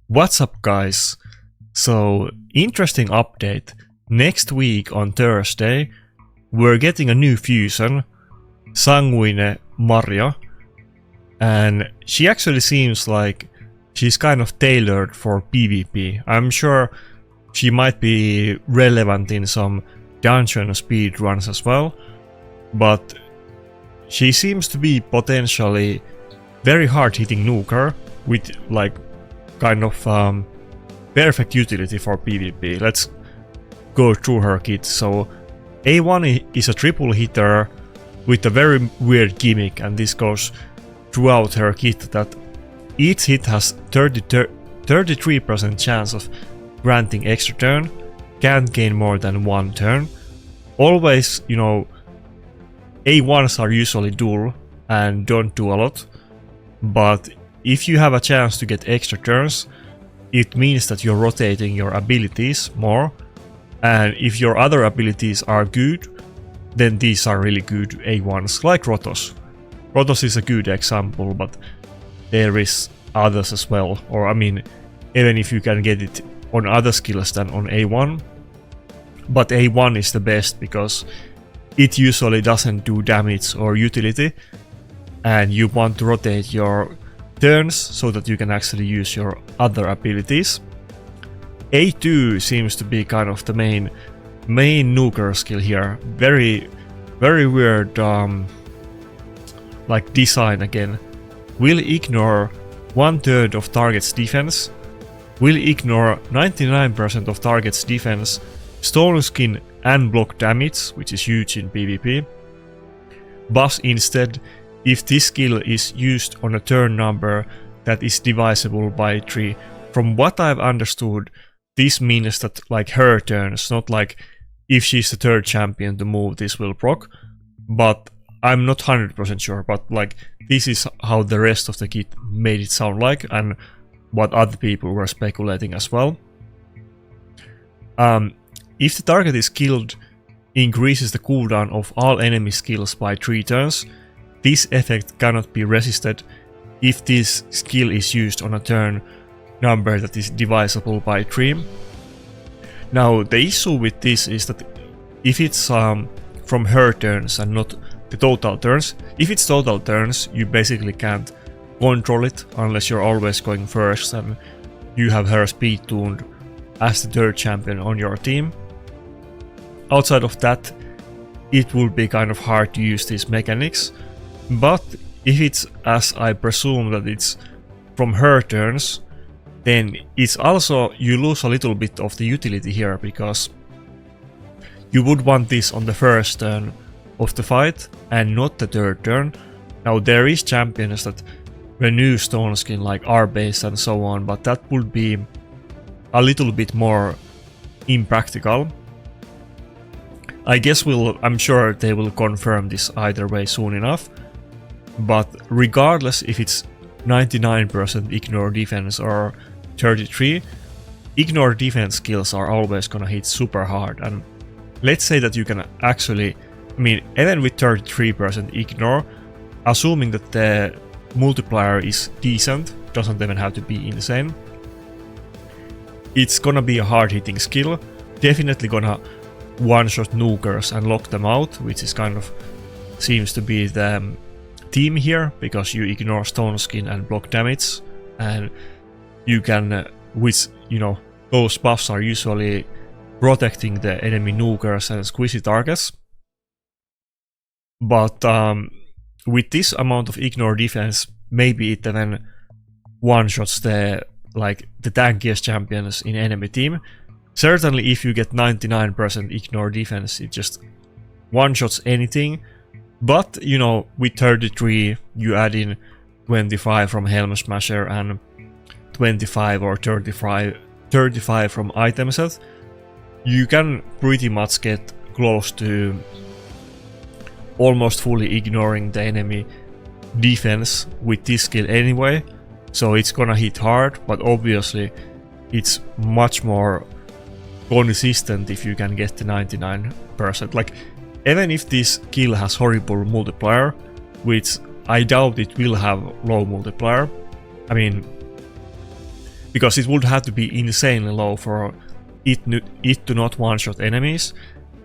What's up, guys? So, interesting update. Next week on Thursday, we're getting a new fusion, Sanguine Maria, and she actually seems like she's kind of tailored for PvP. I'm sure she might be relevant in some dungeon speedruns as well, but she seems to be potentially very hard-hitting nuker with like kind of perfect utility for PvP. Let's go through her kit. So A1 is a triple hitter with a very weird gimmick, and this goes throughout her kit, that each hit has 33% chance of granting extra turn, can't gain more than one turn. Always, A1s are usually dual and don't do a lot, but if you have a chance to get extra turns, it means that you're rotating your abilities more, and if your other abilities are good, then these are really good A1s, like Rotos. Rotos is a good example, but there is others as well, or I mean, even if you can get it on other skills than on A1, but A1 is the best because it usually doesn't do damage or utility, and you want to rotate your turns so that you can actually use your other abilities. A2 seems to be kind of the main nuker skill here. Very weird like design again. Will ignore 1/3 of target's defense, will ignore 99% of target's defense, stone skin and block damage, which is huge in PvP. Buffs instead if this skill is used on a turn number that is divisible by 3. From what I've understood, this means that like her turns, not like if she's the third champion to move, this will proc, but I'm not 100% sure, but like this is how the rest of the kit made it sound like, and what other people were speculating as well. If the target is killed, increases the cooldown of all enemy skills by 3 turns. This effect cannot be resisted if this skill is used on a turn number that is divisible by 3. Now the issue with this is that if it's from her turns and not the total turns, if it's total turns you basically can't control it unless you're always going first and you have her speed tuned as the third champion on your team. Outside of that, it will be kind of hard to use these mechanics. But if it's as I presume that it's from her turns, then it's also, you lose a little bit of the utility here, because you would want this on the first turn of the fight and not the third turn. Now there is champions that renew stone skin like R-base and so on, but that would be a little bit more impractical. I guess I'm sure they will confirm this either way soon enough. But regardless if it's 99% ignore defense or 33, ignore defense skills are always gonna hit super hard. And let's say that you can actually, I mean, even with 33% ignore, assuming that the multiplier is decent, doesn't even have to be insane, it's gonna be a hard hitting skill, definitely gonna one-shot nukers and lock them out, which is kind of seems to be the theme here, because you ignore stone skin and block damage, and you can those buffs are usually protecting the enemy nukers and squishy targets. But with this amount of ignore defense, maybe it then one-shots the tankiest champions in enemy team. Certainly if you get 99% ignore defense, it just one-shots anything. But, with 33, you add in 25 from Helm Smasher and 25 or 35 from item set, you can pretty much get close to almost fully ignoring the enemy defense with this skill anyway. So it's gonna hit hard, but obviously it's much more consistent if you can get the 99%. Like, even if this skill has horrible multiplier, which I doubt it will have low multiplier, I mean, because it would have to be insanely low for it to not one-shot enemies.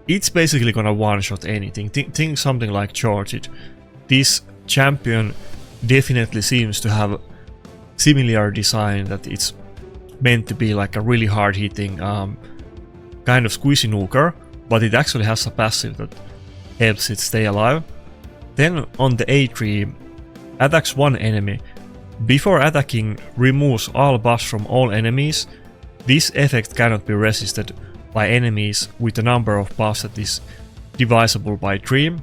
It's basically gonna one-shot anything. Think something like Charge It. This champion definitely seems to have similar design, that it's meant to be like a really hard-hitting kind of squishy nuker, but it actually has a passive that helps it stay alive. Then on the A tree, attacks one enemy. Before attacking, removes all buffs from all enemies. This effect cannot be resisted by enemies with a number of buffs that is divisible by 3.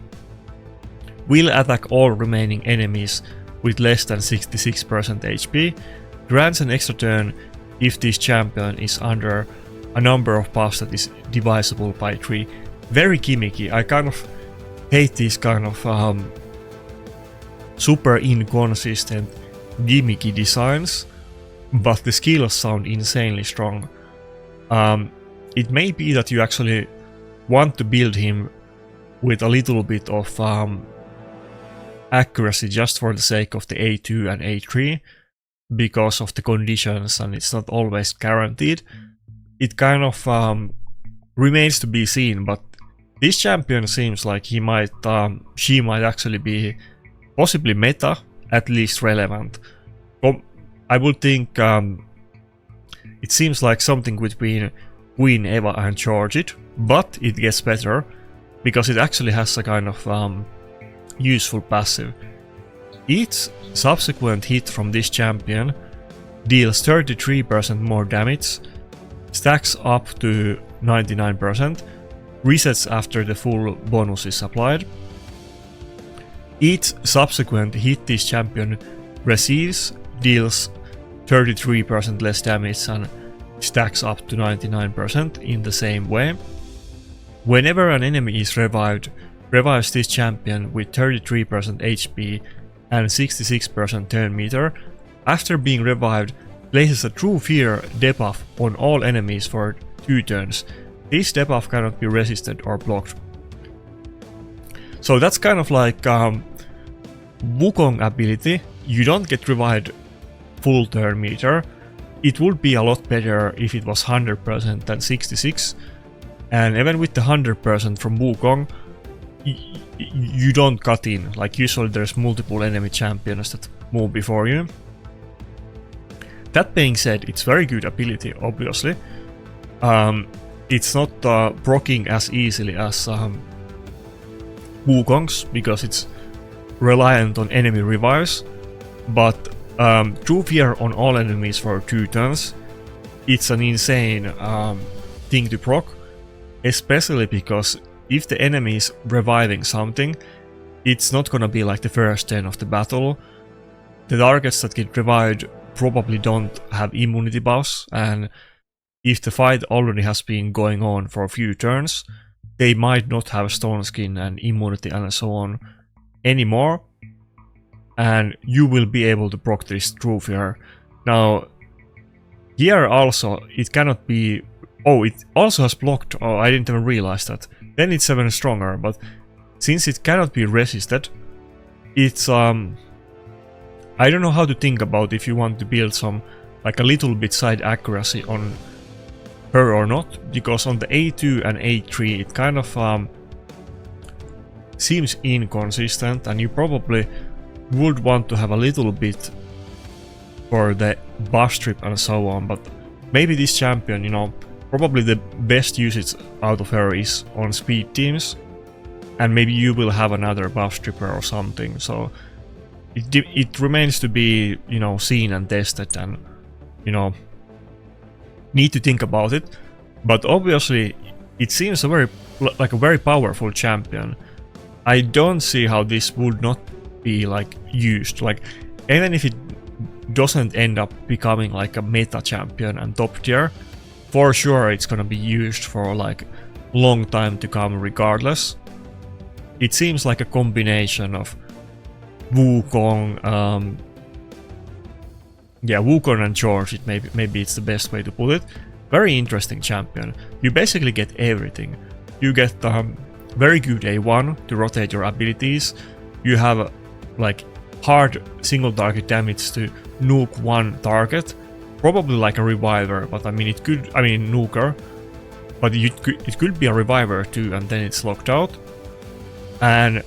Will attack all remaining enemies with less than 66% HP. Grants an extra turn if this champion is under a number of buffs that is divisible by 3. Very gimmicky. I kind of hate these kind of super inconsistent gimmicky designs, but the skills sound insanely strong. It may be that you actually want to build him with a little bit of accuracy just for the sake of the A2 and A3 because of the conditions, and it's not always guaranteed. It kind of remains to be seen, but this champion seems like she might actually be possibly meta, at least relevant. I would think it seems like something between Queen Eva and Charge It, but it gets better because it actually has a kind of useful passive. Each subsequent hit from this champion deals 33% more damage, stacks up to 99%, resets after the full bonus is applied. Each subsequent hit this champion receives deals 33% less damage and stacks up to 99% in the same way. Whenever an enemy is revived, revives this champion with 33% HP and 66% turn meter. After being revived, places a True Fear debuff on all enemies for 2 turns. This debuff cannot be resisted or blocked. So that's kind of like Wukong ability. You don't get revived full turn meter. It would be a lot better if it was 100% than 66. And even with the 100% from Wukong, you don't cut in. Like usually there's multiple enemy champions that move before you. That being said, it's very good ability, obviously. It's not proccing as easily as Wukong's because it's reliant on enemy revives, but True Fear on all enemies for 2 turns, it's an insane thing to proc, especially because if the enemy is reviving something, it's not gonna be like the first turn of the battle. The targets that get revived probably don't have immunity buffs, and if the fight already has been going on for a few turns, they might not have stone skin and immunity and so on anymore, and you will be able to proc this True Fear. Now, here also, it cannot be... Oh, it also has blocked. Oh, I didn't even realize that. Then it's even stronger, but since it cannot be resisted, it's... I don't know how to think about if you want to build some, like a little bit side accuracy on her or not, because on the A2 and A3 it kind of seems inconsistent, and you probably would want to have a little bit for the buff strip and so on, but maybe this champion, you know, probably the best usage out of her is on speed teams, and maybe you will have another buff stripper or something, so it remains to be, you know, seen and tested, and, you know, need to think about it. But obviously it seems a very powerful champion. I don't see how this would not be like used, like even if it doesn't end up becoming like a meta champion and top tier, for sure it's gonna be used for like long time to come regardless. It seems like a combination of Wukong, Wukong and George, maybe it's the best way to put it. Very interesting champion. You basically get everything. You get very good A1 to rotate your abilities. You have like hard single target damage to nuke one target. probably like a reviver, but I mean it could, I mean nuker, but it could be a reviver too, and then it's locked out. And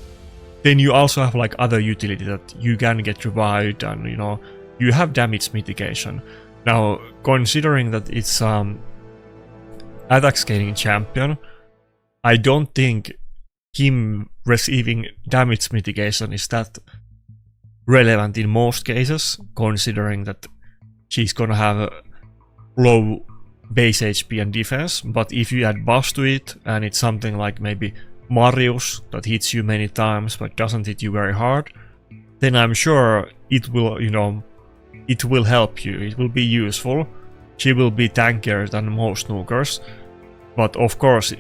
then you also have like other utility that you can get revived, and you know, you have damage mitigation. Now, considering that it's attack scaling champion, I don't think him receiving damage mitigation is that relevant in most cases, considering that she's gonna have a low base HP and defense. But if you add buffs to it, and it's something like maybe Marius that hits you many times but doesn't hit you very hard, then I'm sure it will, you know, it will help you, it will be useful. She will be tankier than most nukers, but of course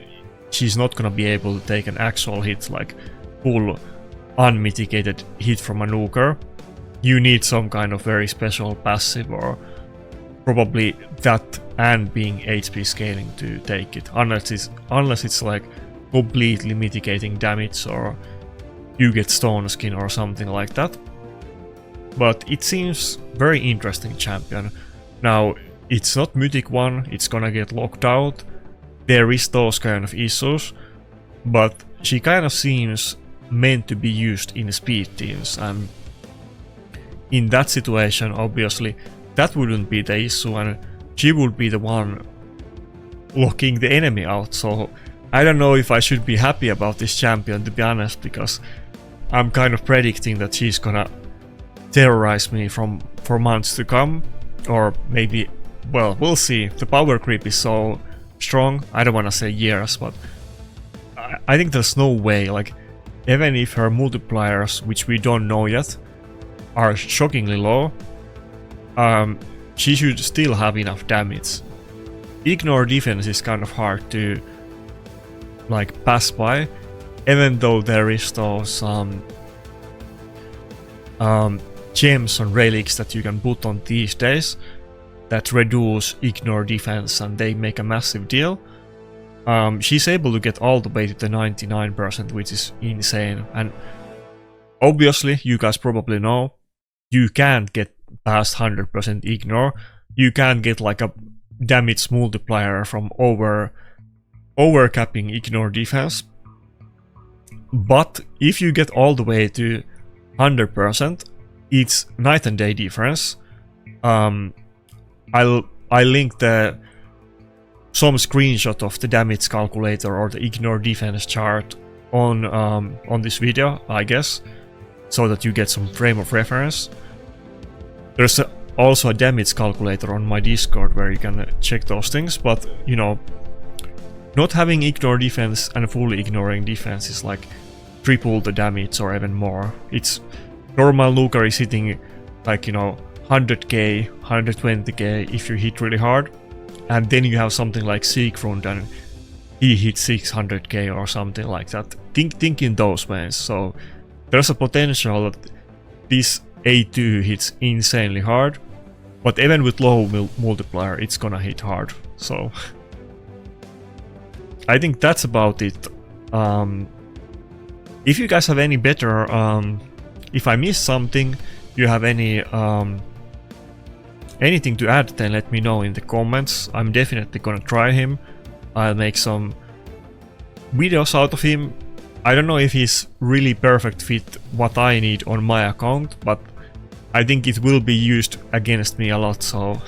she's not gonna be able to take an actual hit, like full unmitigated hit from a nuker. You need some kind of very special passive, or probably that and being HP scaling to take it, unless it's like completely mitigating damage, or you get stone skin or something like that. But it seems very interesting champion. Now, it's not Mythic 1, it's gonna get locked out. There is those kind of issues, but she kind of seems meant to be used in speed teams, and in that situation obviously that wouldn't be the issue, and she would be the one locking the enemy out. So I don't know if I should be happy about this champion, to be honest, because I'm kind of predicting that she's gonna terrorize me for months to come, or maybe, well, we'll see. The power creep is so strong, I don't want to say years, but I think there's no way, like, even if her multipliers, which we don't know yet, are shockingly low, she should still have enough damage. Ignore defense is kind of hard to like pass by, even though there is those gems and relics that you can put on these days that reduce ignore defense, and they make a massive deal. She's able to get all the way to the 99%, which is insane. And obviously, you guys probably know, you can't get past 100% ignore. You can't get like a damage multiplier from overcapping ignore defense. But if you get all the way to 100%, it's night and day difference. I'll link some screenshot of the damage calculator or the ignore defense chart on this video, I guess, so that you get some frame of reference. There's also a damage calculator on my Discord where you can check those things, but you know, not having ignore defense and fully ignoring defense is like triple the damage or even more. It's normal nuker is hitting like, you know, 100k, 120k if you hit really hard, and then you have something like Siegfried and he hits 600k or something like that. Think in those ways. So there's a potential that this A2 hits insanely hard, but even with low multiplier it's gonna hit hard. So I think that's about it. If you guys have any better, if I missed something, you have any anything to add, then let me know in the comments. I'm definitely gonna try him. I'll make some videos out of him. I don't know if he's really perfect fit what I need on my account, but I think it will be used against me a lot, so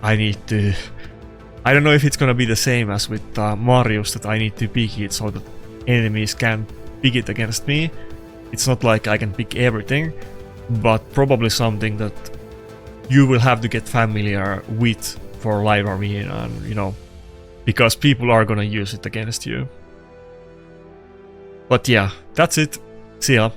I need to... I don't know if it's gonna be the same as with Marius, that I need to pick it so that enemies can pick it against me. It's not like I can pick everything, but probably something that you will have to get familiar with for live arena, and you know, because people are gonna use it against you. But yeah, that's it. See ya.